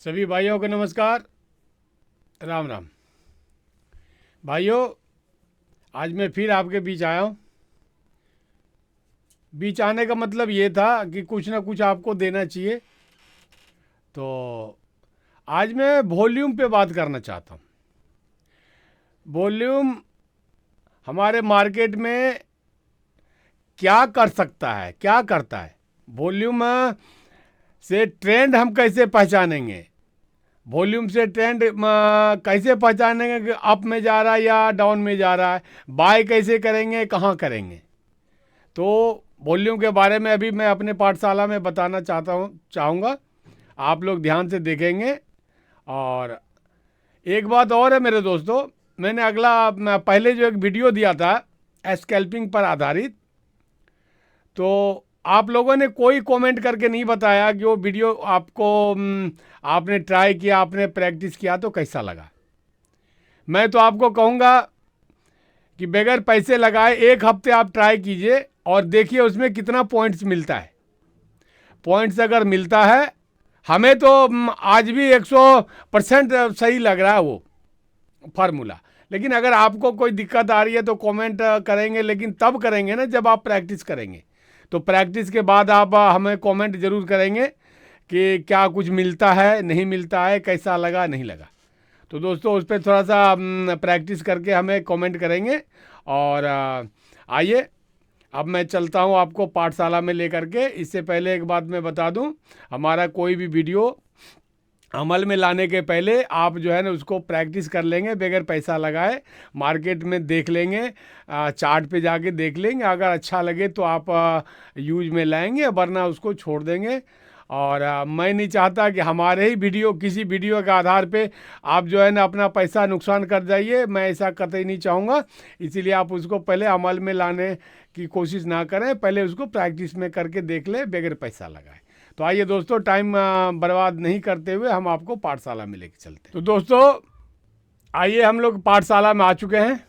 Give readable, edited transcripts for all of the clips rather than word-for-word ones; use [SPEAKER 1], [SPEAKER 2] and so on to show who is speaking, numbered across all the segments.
[SPEAKER 1] सभी भाइयों को नमस्कार, राम राम। भाइयों, आज मैं फिर आपके बीच आया हूँ। बीच आने का मतलब ये था कि कुछ ना कुछ आपको देना चाहिए। तो आज मैं वॉल्यूम पे बात करना चाहता हूँ। वॉल्यूम हमारे मार्केट में क्या कर सकता है, क्या करता है। वॉल्यूम से ट्रेंड हम कैसे पहचानेंगे, वॉल्यूम से ट्रेंड कैसे पहचानेंगे कि अप में जा रहा है या डाउन में जा रहा है, बाय कैसे करेंगे, कहाँ करेंगे। तो वॉल्यूम के बारे में अभी मैं अपने पाठशाला में बताना चाहूँगा। आप लोग ध्यान से देखेंगे। और एक बात और है मेरे दोस्तों, मैंने पहले जो एक वीडियो दिया था स्कैल्पिंग पर आधारित, तो आप लोगों ने कोई कमेंट करके नहीं बताया कि वो वीडियो आपने ट्राई किया, आपने प्रैक्टिस किया तो कैसा लगा। मैं तो आपको कहूँगा कि बगैर पैसे लगाए 1 हफ्ते आप ट्राई कीजिए और देखिए उसमें कितना पॉइंट्स मिलता है। पॉइंट्स अगर मिलता है, हमें तो आज भी 100% सही लग रहा है वो फार्मूला। लेकिन अगर आपको कोई दिक्कत आ रही है तो कमेंट करेंगे, लेकिन तब करेंगे ना जब आप प्रैक्टिस करेंगे। तो प्रैक्टिस के बाद आप हमें कमेंट ज़रूर करेंगे कि क्या कुछ मिलता है, नहीं मिलता है, कैसा लगा, नहीं लगा। तो दोस्तों उस पर थोड़ा सा प्रैक्टिस करके हमें कमेंट करेंगे। और आइए अब मैं चलता हूँ आपको पाठशाला में लेकर के। इससे पहले एक बात मैं बता दूँ, हमारा कोई भी वीडियो अमल में लाने के पहले आप जो है ना उसको प्रैक्टिस कर लेंगे बगैर पैसा लगाए। मार्केट में देख लेंगे, चार्ट पे जाके देख लेंगे, अगर अच्छा लगे तो आप यूज में लाएंगे, वरना उसको छोड़ देंगे। और मैं नहीं चाहता कि हमारे ही किसी वीडियो के आधार पे आप जो है ना अपना पैसा नुकसान कर जाइए। मैं ऐसा कतई नहीं चाहूँगा। इसीलिए आप उसको पहले अमल में लाने की कोशिश ना करें, पहले उसको प्रैक्टिस में करके देख लें बगैर पैसा लगाए। तो आइए दोस्तों, टाइम बर्बाद नहीं करते हुए हम आपको पाठशाला में लेके चलते हैं। तो दोस्तों आइए, हम लोग पाठशाला में आ चुके हैं।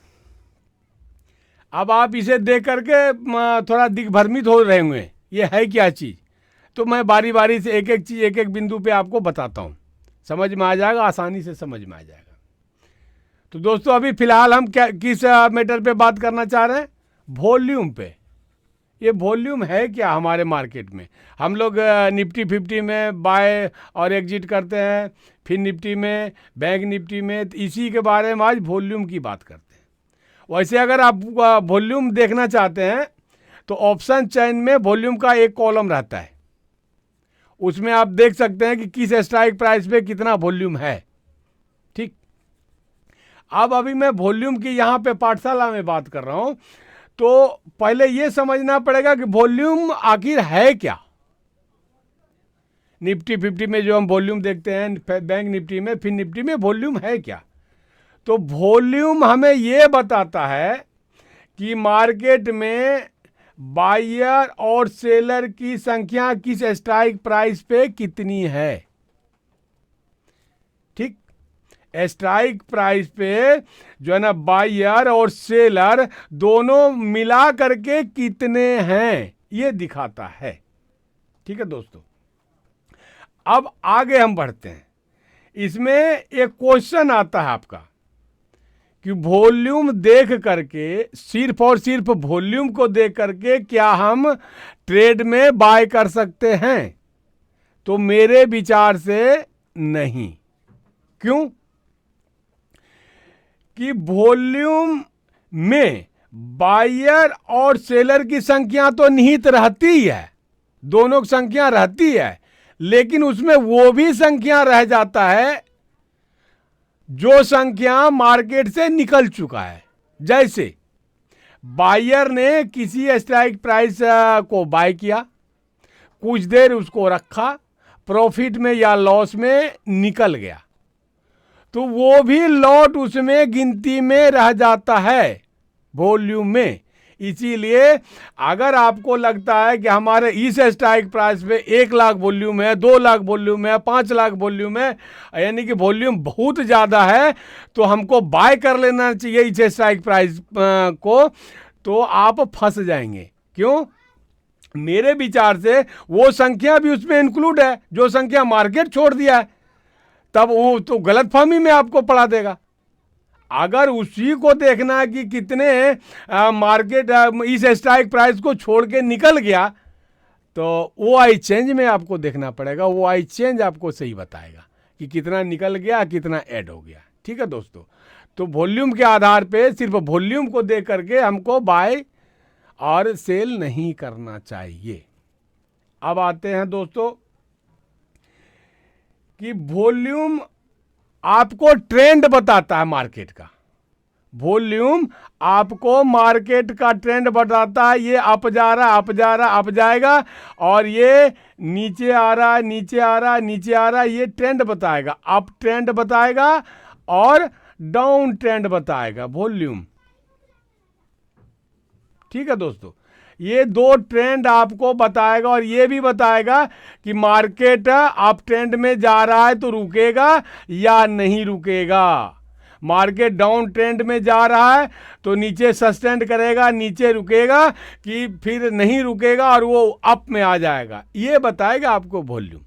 [SPEAKER 1] अब आप इसे देख करके थोड़ा दिग्भ्रमित हो रहे होंगे, ये है क्या चीज़। तो मैं बारी बारी से एक एक चीज़, एक एक बिंदु पे आपको बताता हूँ, समझ में आ जाएगा, आसानी से समझ में आ जाएगा। तो दोस्तों अभी फ़िलहाल हम किस मैटर पे बात करना चाह रहे हैं, वॉल्यूम पे। ये वॉल्यूम है क्या हमारे मार्केट में। हम लोग निफ्टी 50 में बाय और एग्जिट करते हैं, फिर निफ्टी में, बैंक निफ्टी में, तो इसी के बारे में आज वॉल्यूम की बात करते हैं। वैसे अगर आप वॉल्यूम देखना चाहते हैं तो ऑप्शन चेन में वॉल्यूम का एक कॉलम रहता है, उसमें आप देख सकते हैं कि किस स्ट्राइक प्राइस पे कितना वॉल्यूम है। ठीक, अब अभी मैं वॉल्यूम की यहाँ पे पाठशाला में बात कर रहा हूँ। तो पहले ये समझना पड़ेगा कि वॉल्यूम आखिर है क्या। निफ्टी 50 में जो हम वॉल्यूम देखते हैं, बैंक निफ्टी में, फिर निफ्टी में, वॉल्यूम है क्या। तो वॉल्यूम हमें ये बताता है कि मार्केट में बायर और सेलर की संख्या किस स्ट्राइक प्राइस पे कितनी है। ठीक, स्ट्राइक प्राइस पे जो है ना बायर और सेलर दोनों मिला करके कितने हैं ये दिखाता है। ठीक है दोस्तों, अब आगे हम बढ़ते हैं। इसमें एक क्वेश्चन आता है आपका कि वॉल्यूम देख करके, सिर्फ और सिर्फ वॉल्यूम को देख करके क्या हम ट्रेड में बाय कर सकते हैं। तो मेरे विचार से नहीं। क्यों कि वॉल्यूम में बायर और सेलर की संख्या तो निहित रहती है, दोनों की संख्या रहती है, लेकिन उसमें वो भी संख्या रह जाता है जो संख्या मार्केट से निकल चुका है। जैसे बायर ने किसी स्ट्राइक प्राइस को बाय किया, कुछ देर उसको रखा, प्रॉफिट में या लॉस में निकल गया, तो वो भी लॉट उसमें गिनती में रह जाता है वॉल्यूम में। इसीलिए अगर आपको लगता है कि हमारे इस स्ट्राइक प्राइस पे 1 लाख वॉल्यूम है, 2 लाख वॉल्यूम है, 5 लाख वॉल्यूम है, यानी कि वॉल्यूम बहुत ज़्यादा है, तो हमको बाय कर लेना चाहिए इस स्ट्राइक प्राइस को, तो आप फंस जाएंगे। क्यों? मेरे विचार से वो संख्या भी उसमें इंक्लूड है जो संख्या मार्केट छोड़ दिया है। तब वो तो गलतफहमी में आपको पढ़ा देगा। अगर उसी को देखना है कि कितने मार्केट इस स्ट्राइक प्राइस को छोड़ के निकल गया, तो वो आई चेंज में आपको देखना पड़ेगा। वो आई चेंज आपको सही बताएगा कि कितना निकल गया, कितना ऐड हो गया। ठीक है दोस्तों, तो वॉल्यूम के आधार पे सिर्फ वॉल्यूम को देख करके हमको बाय और सेल नहीं करना चाहिए। अब आते हैं दोस्तों कि वॉल्यूम आपको ट्रेंड बताता है मार्केट का। वॉल्यूम आपको मार्केट का ट्रेंड बताता है। ये अप जा रहा, अप जा रहा, अप जाएगा, और ये नीचे आ रहा, नीचे आ रहा, नीचे आ रहा, ये ट्रेंड बताएगा। अप ट्रेंड बताएगा और डाउन ट्रेंड बताएगा वॉल्यूम। ठीक है दोस्तों, ये दो ट्रेंड आपको बताएगा, और ये भी बताएगा कि मार्केट अप ट्रेंड में जा रहा है तो रुकेगा या नहीं रुकेगा। मार्केट डाउन ट्रेंड में जा रहा है तो नीचे सस्टेन करेगा, नीचे रुकेगा कि फिर नहीं रुकेगा और वो अप में आ जाएगा, ये बताएगा आपको वॉल्यूम।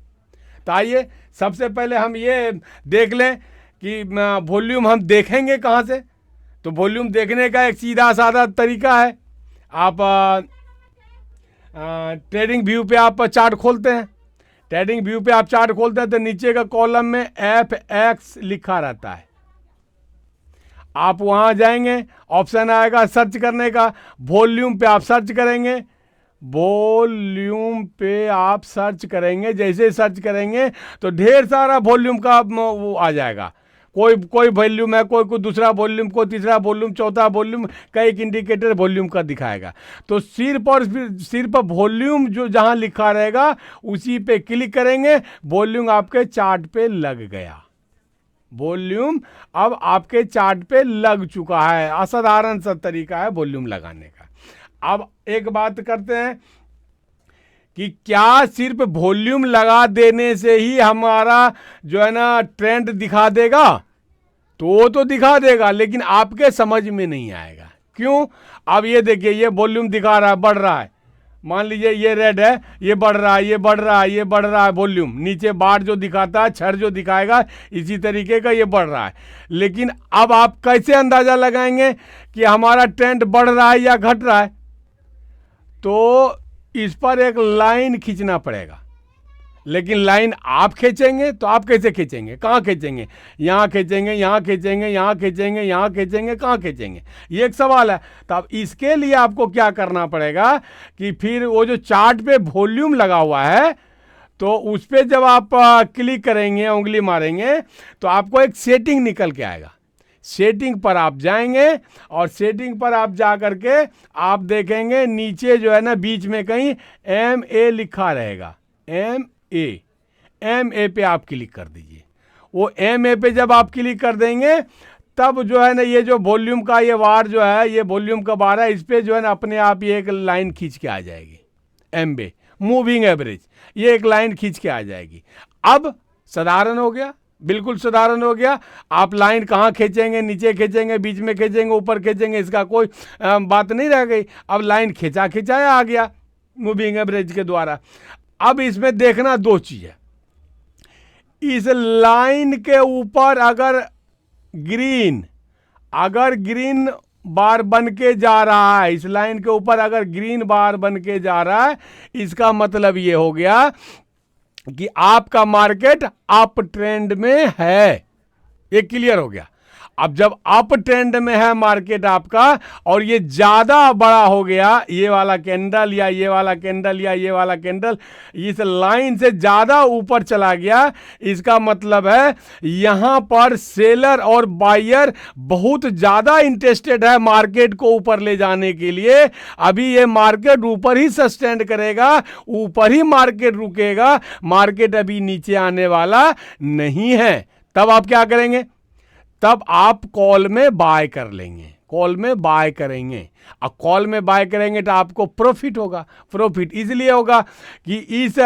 [SPEAKER 1] तो आइए सबसे पहले हम ये देख लें कि वॉल्यूम हम देखेंगे कहाँ से। तो वॉल्यूम देखने का एक सीधा साधा तरीका है। आप ट्रेडिंग व्यू पे आप चार्ट खोलते हैं। ट्रेडिंग व्यू पे आप चार्ट खोलते हैं तो नीचे का कॉलम में FX लिखा रहता है। आप वहां जाएंगे, ऑप्शन आएगा सर्च करने का, वॉल्यूम पे आप सर्च करेंगे। वॉल्यूम पे आप सर्च करेंगे, जैसे सर्च करेंगे तो ढेर सारा वॉल्यूम का वो आ जाएगा। कोई वॉल्यूम है, कोई दूसरा वॉल्यूम, कोई तीसरा वॉल्यूम, चौथा वॉल्यूम, कई एक इंडिकेटर वॉल्यूम का दिखाएगा। तो सिर्फ वॉल्यूम जो जहां लिखा रहेगा उसी पे क्लिक करेंगे, वॉल्यूम आपके चार्ट पे लग गया। वॉल्यूम अब आपके चार्ट पे लग चुका है। असाधारण सा तरीका है वॉल्यूम लगाने का। अब एक बात करते हैं कि क्या सिर्फ वॉल्यूम लगा देने से ही हमारा जो है ना ट्रेंड दिखा देगा? तो वो तो दिखा देगा, लेकिन आपके समझ में नहीं आएगा। क्यों? अब ये देखिए, ये वॉल्यूम दिखा रहा है, बढ़ रहा है। मान लीजिए ये रेड है, ये बढ़ रहा है, ये बढ़ रहा है, ये बढ़ रहा है वॉल्यूम। नीचे बार जो दिखाता है, छर जो दिखाएगा, इसी तरीके का ये बढ़ रहा है। लेकिन अब आप कैसे अंदाजा लगाएंगे कि हमारा ट्रेंड बढ़ रहा है या घट रहा है? तो इस पर एक लाइन खींचना पड़ेगा। लेकिन लाइन आप खींचेंगे तो आप कैसे खींचेंगे? कहाँ खींचेंगे? यहाँ खींचेंगे, यहाँ खींचेंगे, यहाँ खींचेंगे, यहाँ खींचेंगे, कहाँ खींचेंगे? ये एक सवाल है। तो अब इसके लिए आपको क्या करना पड़ेगा कि फिर वो जो चार्ट पे वॉल्यूम लगा हुआ है, तो उस पर जब आप क्लिक करेंगे, उंगली मारेंगे, तो आपको एक सेटिंग निकल के आएगा। सेटिंग पर आप जाएंगे और सेटिंग पर आप जा करके आप देखेंगे नीचे जो है ना बीच में कहीं MA लिखा रहेगा। MA पे आप क्लिक कर दीजिए। वो MA पे जब आप क्लिक कर देंगे तब जो है ना ये जो वॉल्यूम का ये वार जो है, ये वॉल्यूम का बार है, इस पे जो है ना अपने आप ये एक लाइन खींच के आ जाएगी। MA मूविंग एवरेज, ये एक लाइन खींच के आ जाएगी। अब साधारण हो गया, बिल्कुल साधारण हो गया। आप लाइन कहाँ खींचेंगे? नीचे खींचेंगे, बीच में खींचेंगे, ऊपर खींचेंगे, इसका कोई बात नहीं रह गई। अब लाइन खिंचाया आ गया मूविंग एवरेज के द्वारा। अब इसमें देखना दो चीज है। इस लाइन के ऊपर अगर ग्रीन बार बन के जा रहा है, इस लाइन के ऊपर अगर ग्रीन बार बन के जा रहा है, इसका मतलब ये हो गया कि आपका मार्केट अप ट्रेंड में है। ये क्लियर हो गया। अब जब अप ट्रेंड में है मार्केट आपका और ये ज्यादा बड़ा हो गया, ये वाला कैंडल या ये वाला कैंडल या ये वाला कैंडल इस लाइन से ज्यादा ऊपर चला गया, इसका मतलब है यहां पर सेलर और बायर बहुत ज्यादा इंटरेस्टेड है मार्केट को ऊपर ले जाने के लिए। अभी ये मार्केट ऊपर ही सस्टेन करेगा, ऊपर ही मार्केट रुकेगा, मार्केट अभी नीचे आने वाला नहीं है। तब आप क्या करेंगे? तब आप कॉल में बाय कर लेंगे, कॉल में बाय करेंगे। अब कॉल में बाय करेंगे तो आपको प्रॉफिट होगा। प्रॉफिट इसलिए होगा कि इस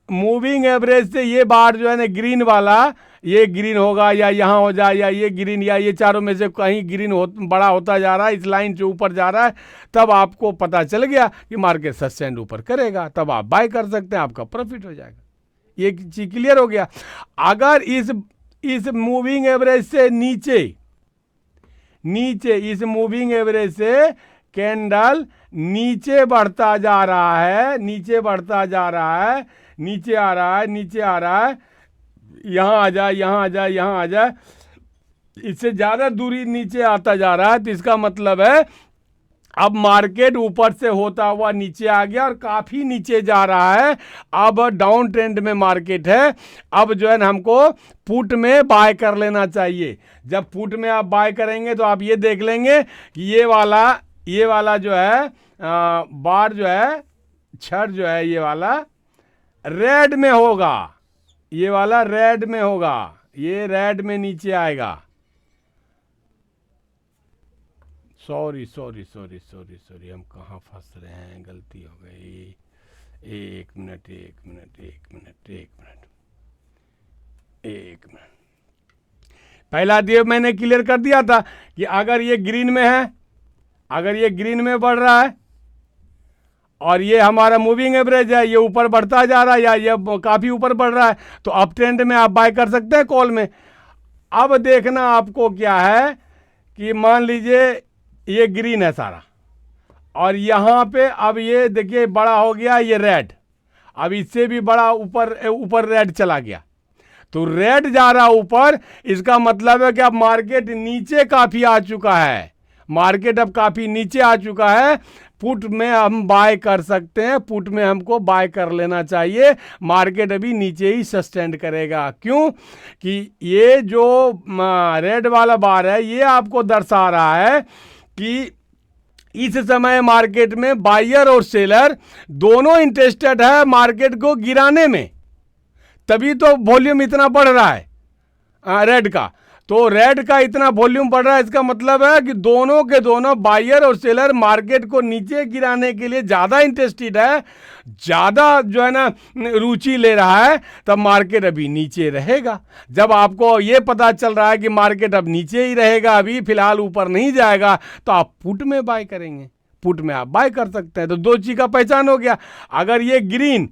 [SPEAKER 1] मूविंग एवरेज से ये बार जो है ना ग्रीन वाला, ये ग्रीन होगा या यहाँ हो जाए, या ये ग्रीन, या ये चारों में से कहीं ग्रीन बड़ा होता जा रहा है, इस लाइन से ऊपर जा रहा है, तब आपको पता चल गया कि मार्केट सस्टेन ऊपर करेगा। तब आप बाय कर सकते हैं, आपका प्रॉफिट हो जाएगा। ये चीज क्लियर हो गया। अगर इस मूविंग एवरेज से नीचे इस मूविंग एवरेज से कैंडल नीचे बढ़ता जा रहा है, नीचे बढ़ता जा रहा है, नीचे आ रहा है, नीचे आ रहा है, यहां आ जाए, यहां आ जाए, यहां आ जाए, इससे ज्यादा दूरी नीचे आता जा रहा है, तो इसका मतलब है अब मार्केट ऊपर से होता हुआ नीचे आ गया और काफी नीचे जा रहा है। अब डाउन ट्रेंड में मार्केट है। अब जो है ना हमको पुट में बाय कर लेना चाहिए। जब पुट में आप बाय करेंगे तो आप ये देख लेंगे कि ये वाला जो है बार जो है, छड़ जो है, ये वाला रेड में होगा, ये वाला रेड में होगा, ये रेड में नीचे आएगा। सॉरी, हम कहाँ फंस रहे हैं, गलती हो गई। एक मिनट। पहला दिए मैंने क्लियर कर दिया था कि अगर ये ग्रीन में है, अगर ये ग्रीन में बढ़ रहा है और ये हमारा मूविंग एवरेज है, ये ऊपर बढ़ता जा रहा है या ये काफी ऊपर बढ़ रहा है, तो अप ट्रेंड में आप बाय कर सकते हैं कॉल में। अब देखना आपको क्या है कि मान लीजिए ये ग्रीन है सारा और यहां पे अब ये देखिए बड़ा हो गया ये रेड, अब इससे भी बड़ा ऊपर रेड चला गया, तो रेड जा रहा ऊपर, इसका मतलब है कि अब मार्केट नीचे काफी आ चुका है, मार्केट अब काफी नीचे आ चुका है। पुट में हम बाय कर सकते हैं, पुट में हमको बाय कर लेना चाहिए। मार्केट अभी नीचे ही सस्टेंड करेगा। क्यों कि ये जो रेड वाला बार है ये आपको दर्शा रहा है कि इस समय मार्केट में बायर और सेलर दोनों इंटरेस्टेड है मार्केट को गिराने में, तभी तो वॉल्यूम इतना बढ़ रहा है रेड का। तो रेड का इतना वॉल्यूम बढ़ रहा है, इसका मतलब है कि दोनों के दोनों बायर और सेलर मार्केट को नीचे गिराने के लिए ज़्यादा इंटरेस्टेड है, ज़्यादा जो है ना रुचि ले रहा है, तब मार्केट अभी नीचे रहेगा। जब आपको ये पता चल रहा है कि मार्केट अब नीचे ही रहेगा, अभी फिलहाल ऊपर नहीं जाएगा, तो आप पुट में बाय करेंगे, पुट में आप बाय कर सकते हैं। तो दो चीज़ का पहचान हो गया। अगर ये ग्रीन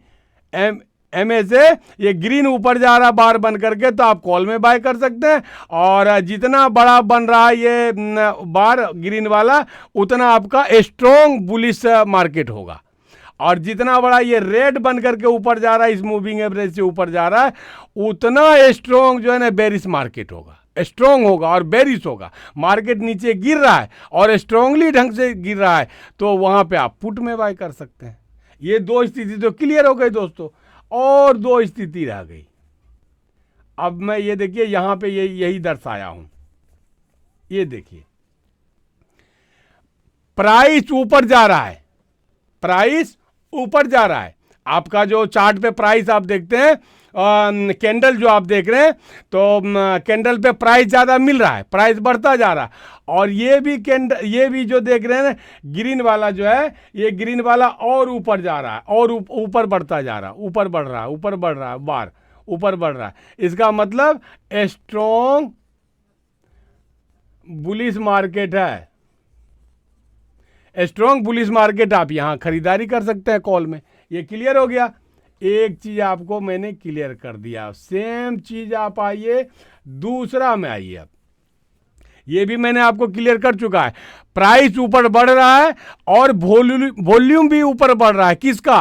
[SPEAKER 1] एमए से ये ग्रीन ऊपर जा रहा बार बन करके, तो आप कॉल में बाय कर सकते हैं, और जितना बड़ा बन रहा है ये बार ग्रीन वाला, उतना आपका स्ट्रॉन्ग बुलिश मार्केट होगा। और जितना बड़ा ये रेड बन करके ऊपर जा रहा है, इस मूविंग एवरेज से ऊपर जा रहा है, उतना स्ट्रॉन्ग जो है ना बेरिश मार्केट होगा, स्ट्रॉन्ग होगा और बेरिश होगा। मार्केट नीचे गिर रहा है और स्ट्रॉन्गली ढंग से गिर रहा है, तो वहां पे आप पुट में बाय कर सकते हैं। ये दो स्थिति तो क्लियर हो गई दोस्तों, और दो स्थिति रह गई। अब मैं ये देखिए यहां पे यही दर्शाया हूं, ये देखिए प्राइस ऊपर जा रहा है, प्राइस ऊपर जा रहा है। आपका जो चार्ट पे प्राइस आप देखते हैं, कैंडल जो आप देख रहे हैं, तो कैंडल पे प्राइस ज्यादा मिल रहा है, प्राइस बढ़ता जा रहा है। और ये भी कैंडल, ये भी जो देख रहे हैं ना ग्रीन वाला जो है, ये ग्रीन वाला और ऊपर जा रहा है और ऊपर बढ़ता जा रहा है, ऊपर बढ़ रहा है, ऊपर बढ़ रहा है, बार ऊपर बढ़ रहा है। इसका मतलब स्ट्रॉन्ग बुलिश मार्केट है, स्ट्रॉन्ग बुलिश मार्केट। आप यहां खरीदारी कर सकते हैं कॉल में। ये क्लियर हो गया। एक चीज आपको मैंने क्लियर कर दिया, सेम चीज आप आइए दूसरा में आइए। अब ये भी मैंने आपको क्लियर कर चुका है। प्राइस ऊपर बढ़ रहा है और वॉल्यूम भी ऊपर बढ़ रहा है। किसका?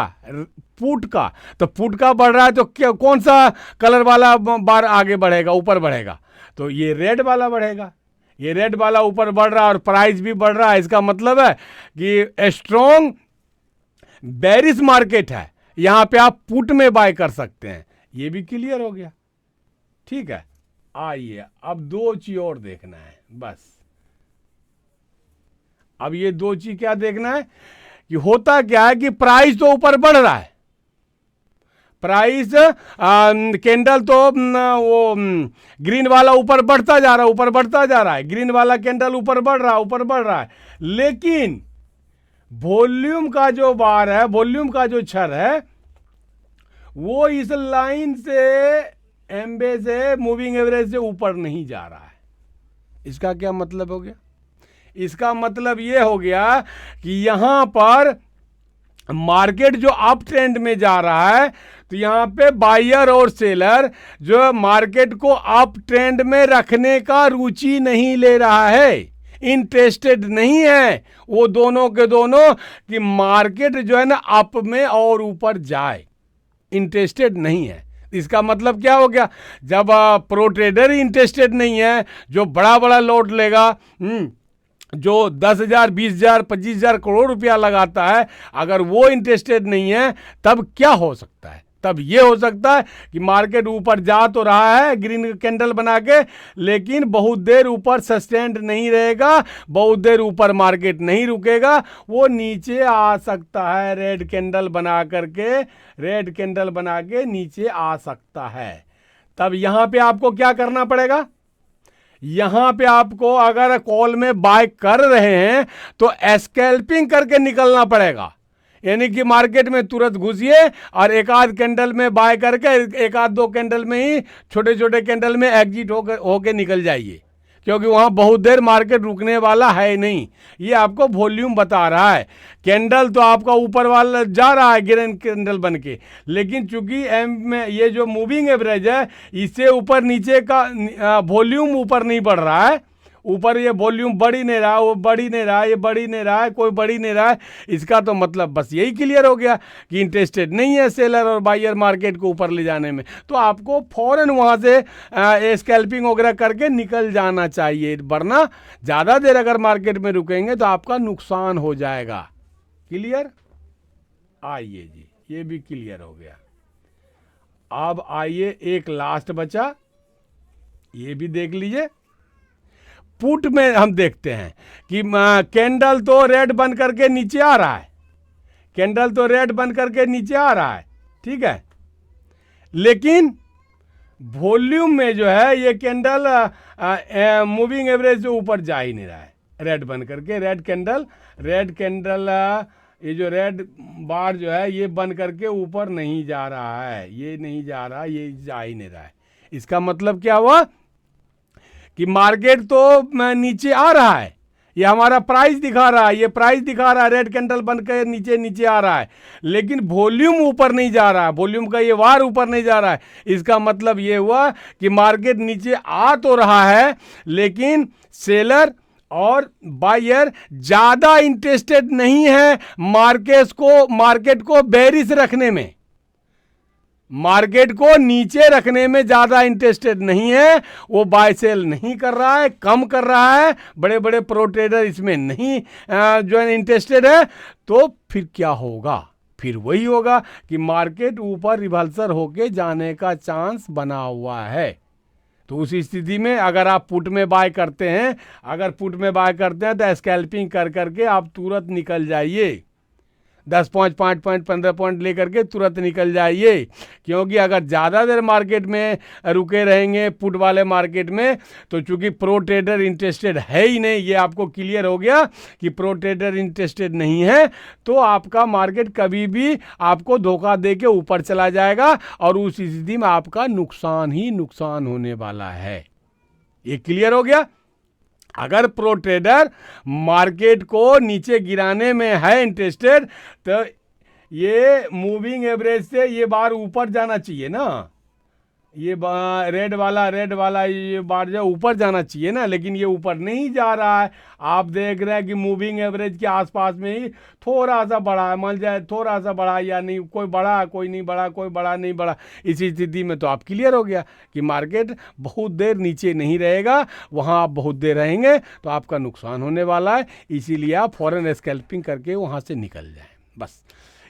[SPEAKER 1] पुट का। तो पुट का बढ़ रहा है, तो क्या कौन सा कलर वाला बार आगे बढ़ेगा, ऊपर बढ़ेगा? तो ये रेड वाला बढ़ेगा। ये रेड वाला ऊपर बढ़ रहा है और प्राइस भी बढ़ रहा है। इसका मतलब है कि स्ट्रॉन्ग बेरिश मार्केट है, यहां पे आप पुट में बाय कर सकते हैं। ये भी क्लियर हो गया। ठीक है, आइए अब दो चीज और देखना है बस। अब ये दो चीज क्या देखना है कि होता क्या है कि प्राइस तो ऊपर बढ़ रहा है, प्राइस कैंडल तो वो ग्रीन वाला ऊपर बढ़ता जा रहा है, ऊपर बढ़ता जा रहा है, ग्रीन वाला कैंडल ऊपर बढ़ रहा है, ऊपर बढ़ रहा है। लेकिन वॉल्यूम का जो बार है, वॉल्यूम का जो छर है, वो इस लाइन से एमबे से मूविंग एवरेज से ऊपर नहीं जा रहा है। इसका क्या मतलब हो गया? इसका मतलब ये हो गया कि यहां पर मार्केट जो अप ट्रेंड में जा रहा है, तो यहाँ पे बायर और सेलर जो मार्केट को अप ट्रेंड में रखने का रुचि नहीं ले रहा है, इंटरेस्टेड नहीं है वो दोनों के दोनों कि मार्केट जो है ना अप में और ऊपर जाए, इंटरेस्टेड नहीं है। इसका मतलब क्या हो गया, जब प्रो ट्रेडर ही इंटरेस्टेड नहीं है, जो बड़ा बड़ा लॉट लेगा, जो 10,000 20,000 25,000 करोड़ रुपया लगाता है, अगर वो इंटरेस्टेड नहीं है, तब क्या हो सकता है? तब ये हो सकता है कि मार्केट ऊपर जा तो रहा है ग्रीन कैंडल बना के, लेकिन बहुत देर ऊपर सस्टेन्ड नहीं रहेगा, बहुत देर ऊपर मार्केट नहीं रुकेगा, वो नीचे आ सकता है। रेड कैंडल बना करके, रेड कैंडल बना के नीचे आ सकता है। तब यहां पे आपको क्या करना पड़ेगा, यहां पे आपको अगर कॉल में बाय कर रहे हैं तो स्कैल्पिंग करके निकलना पड़ेगा, यानी कि मार्केट में तुरंत घुसिए और एक आध कैंडल में बाय करके एक आध दो कैंडल में ही छोटे छोटे कैंडल में एग्जिट होके निकल जाइए, क्योंकि वहां बहुत देर मार्केट रुकने वाला है नहीं। ये आपको वॉल्यूम बता रहा है। कैंडल तो आपका ऊपर वाला जा रहा है ग्रीन कैंडल बन के, लेकिन चूंकि एम में ये जो मूविंग एवरेज है, इससे ऊपर नीचे का वॉल्यूम ऊपर नहीं बढ़ रहा है, ऊपर ये वॉल्यूम बढ़ ही नहीं रहा, वो बढ़ ही नहीं रहा, ये बढ़ ही नहीं रहा है, कोई बढ़ ही नहीं रहा है। इसका तो मतलब बस यही क्लियर हो गया कि इंटरेस्टेड नहीं है सेलर और बायर मार्केट को ऊपर ले जाने में। तो आपको फौरन वहाँ से स्कैल्पिंग वगैरह करके निकल जाना चाहिए, वरना ज़्यादा देर अगर मार्केट में रुकेंगे तो आपका नुकसान हो जाएगा। क्लियर? आइए जी, ये भी क्लियर हो गया। अब आइए एक लास्ट बचा, ये भी देख लीजिए। पुट में हम देखते हैं कि कैंडल तो रेड बन करके नीचे आ रहा है, कैंडल तो रेड बन करके नीचे आ रहा है, ठीक है, लेकिन वॉल्यूम में जो है ये कैंडल मूविंग एवरेज से ऊपर जा ही नहीं रहा है, रेड बन करके। रेड कैंडल ये जो रेड बार जो है ये बन करके ऊपर नहीं जा रहा है, ये नहीं जा रहा, ये जा ही नहीं रहा है। इसका मतलब क्या हुआ कि मार्केट तो नीचे आ रहा है, ये हमारा प्राइस दिखा रहा है, ये प्राइस दिखा रहा है, रेड कैंडल बनकर नीचे नीचे आ रहा है, लेकिन वॉल्यूम ऊपर नहीं जा रहा है, वॉल्यूम का ये वार ऊपर नहीं जा रहा है। इसका मतलब ये हुआ कि मार्केट नीचे आ तो रहा है, लेकिन सेलर और बायर ज्यादा इंटरेस्टेड नहीं है मार्केट को बेरिश रखने में, मार्केट को नीचे रखने में ज्यादा इंटरेस्टेड नहीं है। वो बाय सेल नहीं कर रहा है, कम कर रहा है, बड़े बड़े प्रो ट्रेडर इसमें नहीं जो है इंटरेस्टेड है। तो फिर क्या होगा, फिर वही होगा कि मार्केट ऊपर रिवर्सल होके जाने का चांस बना हुआ है। तो उस स्थिति में अगर आप पुट में बाय करते हैं, तो स्कैल्पिंग कर करके आप तुरंत निकल जाइए, 10 पॉइंट 5 पॉइंट 15 पॉइंट लेकर के तुरंत निकल जाइए, क्योंकि अगर ज़्यादा देर मार्केट में रुके रहेंगे पुट वाले मार्केट में, तो चूंकि प्रो ट्रेडर इंटरेस्टेड है ही नहीं, ये आपको क्लियर हो गया कि प्रो ट्रेडर इंटरेस्टेड नहीं है, तो आपका मार्केट कभी भी आपको धोखा दे के ऊपर चला जाएगा और उस स्थिति में आपका नुकसान ही नुकसान होने वाला है। ये क्लियर हो गया। अगर प्रो ट्रेडर मार्केट को नीचे गिराने में है इंटरेस्टेड, तो ये मूविंग एवरेज से ये बार ऊपर जाना चाहिए ना, ये रेड वाला ये बार जो ऊपर जाना चाहिए ना, लेकिन ये ऊपर नहीं जा रहा है। आप देख रहे हैं कि मूविंग एवरेज के आसपास में ही थोड़ा सा बढ़ा है, मान जाए थोड़ा सा बढ़ा या नहीं, कोई बढ़ा कोई नहीं बढ़ा, कोई बढ़ा नहीं बढ़ा। इसी स्थिति में तो आप क्लियर हो गया कि मार्केट बहुत देर नीचे नहीं रहेगा, वहाँ आप बहुत देर रहेंगे तो आपका नुकसान होने वाला है। इसीलिए आप फॉरेन स्कैल्पिंग करके वहाँ से निकल जाएँ। बस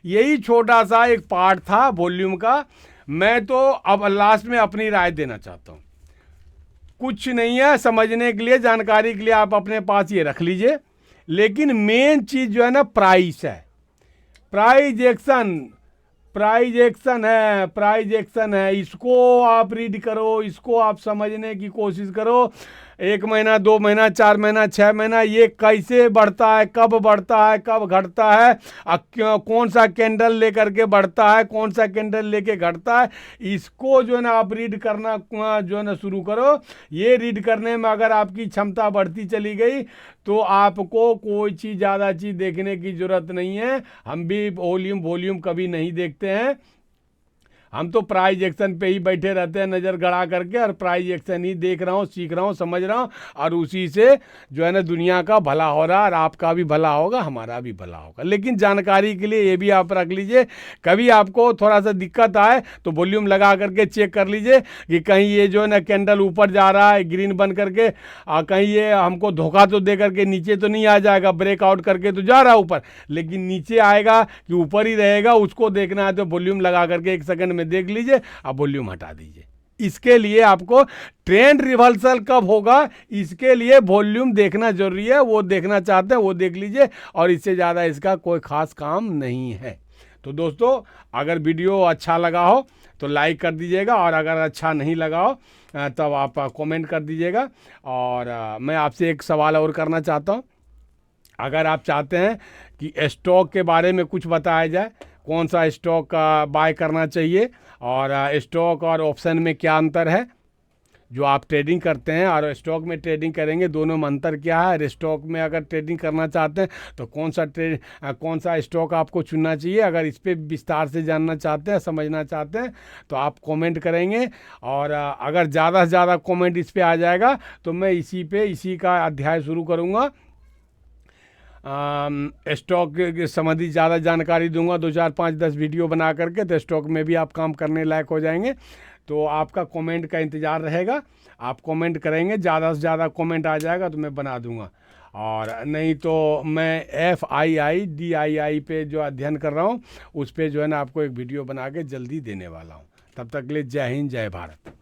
[SPEAKER 1] यही छोटा सा एक पार्ट था वॉल्यूम का। मैं तो अब लास्ट में अपनी राय देना चाहता हूँ। कुछ नहीं है, समझने के लिए, जानकारी के लिए आप अपने पास ये रख लीजिए, लेकिन मेन चीज जो है ना प्राइस है, प्राइस एक्शन है। इसको आप रीड करो, इसको आप समझने की कोशिश करो। 1 महीना, 2 महीना, 4 महीना, 6 महीना, ये कैसे बढ़ता है, कब बढ़ता है, कब घटता है, कौन सा कैंडल लेकर के बढ़ता है, कौन सा कैंडल लेके घटता है, इसको जो है ना आप रीड करना जो है ना शुरू करो। ये रीड करने में अगर आपकी क्षमता बढ़ती चली गई तो आपको कोई चीज़ ज़्यादा चीज़ देखने की ज़रूरत नहीं है। हम भी वॉल्यूम कभी नहीं देखते हैं, हम तो प्राइज एक्शन पे ही बैठे रहते हैं नज़र गड़ा करके, और प्राइज एक्शन ही देख रहा हूँ, सीख रहा हूँ, समझ रहा हूँ, और उसी से जो है ना दुनिया का भला हो रहा है, और आपका भी भला होगा, हमारा भी भला होगा। लेकिन जानकारी के लिए ये भी आप रख लीजिए, कभी आपको थोड़ा सा दिक्कत आए तो वॉल्यूम लगा करके चेक कर लीजिए कि कहीं ये जो है ना कैंडल ऊपर जा रहा है ग्रीन बन करके, और कहीं ये हमको धोखा तो दे करके नीचे तो नहीं आ जाएगा, ब्रेकआउट करके तो जा रहा है ऊपर, लेकिन नीचे आएगा कि ऊपर ही रहेगा, उसको देखना है तो वॉल्यूम लगा करके 1 सेकंड में देख लीजिए, अब वॉल्यूम हटा दीजिए। इसके लिए आपको ट्रेंड रिवर्सल कब होगा, इसके लिए वॉल्यूम देखना जरूरी है। वो देखना चाहते हैं वो देख लीजिए, और इससे ज़्यादा इसका कोई खास काम नहीं है। तो दोस्तों, अगर वीडियो अच्छा लगा हो तो लाइक कर दीजिएगा, और अगर अच्छा नहीं लगा हो तब आप कमेंट कर दीजिएगा। और मैं आपसे एक सवाल और करना चाहता हूँ, अगर आप चाहते हैं कि स्टॉक के बारे में कुछ बताया जाए, कौन सा स्टॉक बाय करना चाहिए, और स्टॉक और ऑप्शन में क्या अंतर है, जो आप ट्रेडिंग करते हैं और स्टॉक में ट्रेडिंग करेंगे दोनों में अंतर क्या है, स्टॉक में अगर ट्रेडिंग करना चाहते हैं तो कौन सा स्टॉक आपको चुनना चाहिए, अगर इस पर विस्तार से जानना चाहते हैं, समझना चाहते हैं तो आप कमेंट करेंगे। और अगर ज़्यादा से ज़्यादा कमेंट इस पर आ जाएगा तो मैं इसी का अध्याय शुरू करूँगा, स्टॉक के संबंधी ज़्यादा जानकारी दूंगा, 2, 4, 5, 10 वीडियो बना करके, तो स्टॉक में भी आप काम करने लायक हो जाएंगे। तो आपका कमेंट का इंतज़ार रहेगा, आप कमेंट करेंगे, ज़्यादा से ज़्यादा कमेंट आ जाएगा तो मैं बना दूंगा, और नहीं तो मैं FIIDII पे जो अध्ययन कर रहा हूँ उस पर जो है ना आपको एक वीडियो बना के जल्दी देने वाला हूँ। तब तक के लिए जय हिंद, जय भारत।